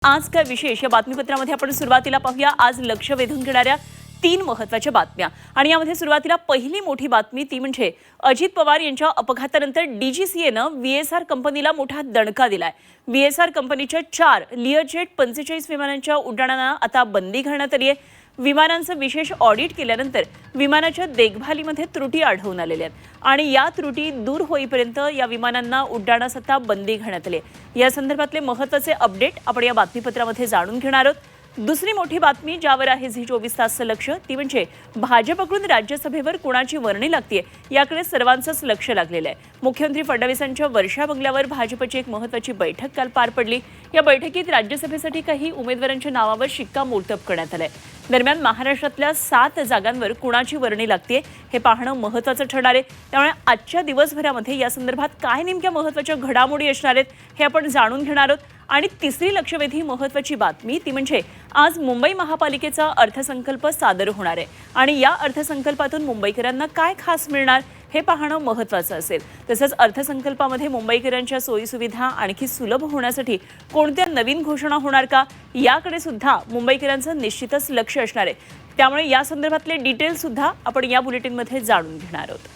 आज काय विशेष या बातमीपत्रामध्ये आपण सुरुवातीला पाहूया आज लक्ष वेधून घेणाऱ्या 3 महत्त्वाच्या बातम्या। आणि यामध्ये सुरुवातीला पहिली मोठी बातमी ती म्हणजे अजित पवार यांच्या अपघातानंतर डीजीसीएनं व्हीएसआर कंपनीला मोठा दणका दिलाय। व्हीएसआर कंपनीच्या 4 लिअरजेट 45 विमानांच्या उड्डाणांना आता बंदी घालण्यात आली आहे। विमानांचं विशेष ऑडिट केल्यानंतर विमानाच्या देखभालीमध्ये त्रुटी आढळून आलेल्या आहेत आणि या त्रुटी दूर होईपर्यंत या विमानांना उड्डाणास आता बंदी घालण्यात आली आहे। या संदर्भातले महत्त्वाचे अपडेट आपण या बातमीपत्रामध्ये जाणून घेणार आहोत। दुसरी मोठी बातमी ज्यावर आहे झी 24 तासचं लक्ष ती म्हणजे भाजपकडून राज्यसभेवर कोणाची वर्णी लागते याकडे सर्वांचंच लक्ष लागलेलं आहे। मुख्यमंत्री फडणवीसांच्या वर्षा बंगल्यावर भाजपची एक महत्त्वाची बैठक काल पार पडली। या बैठकीत राज्यसभेसाठी काही उमेदवारांच्या नावावर शिक्कामोर्तब करण्यात आलंय। दरम्यान महाराष्ट्रातल्या 7 जागांवर कोणाची वर्णी लागते हे पाहणं महत्त्वाचं ठरणार आहे। त्यामुळे आजच्या दिवसभरामध्ये या संदर्भात काय नेमक्या महत्त्वाच्या घडामोडी असणार आहेत हे आपण जाणून घेणार आहोत। आणि तिसरी लक्षवेधी महत्त्वाची बातमी ती म्हणजे आज मुंबई महापालिकेचा अर्थसंकल्प सादर होणार आहे आणि या अर्थसंकल्पातून मुंबईकरांना काय खास मिळणार हे पाहणं महत्त्वाचं असेल। तसंच अर्थसंकल्पामध्ये मुंबईकरांच्या सोयीसुविधा आणखी सुलभ होण्यासाठी कोणत्या नवीन घोषणा होणार का याकडे सुद्धा मुंबईकरांचं निश्चितच लक्ष असणार आहे। त्यामुळे या संदर्भातले डिटेल्स सुद्धा आपण या बुलेटिनमध्ये जाणून घेणार आहोत।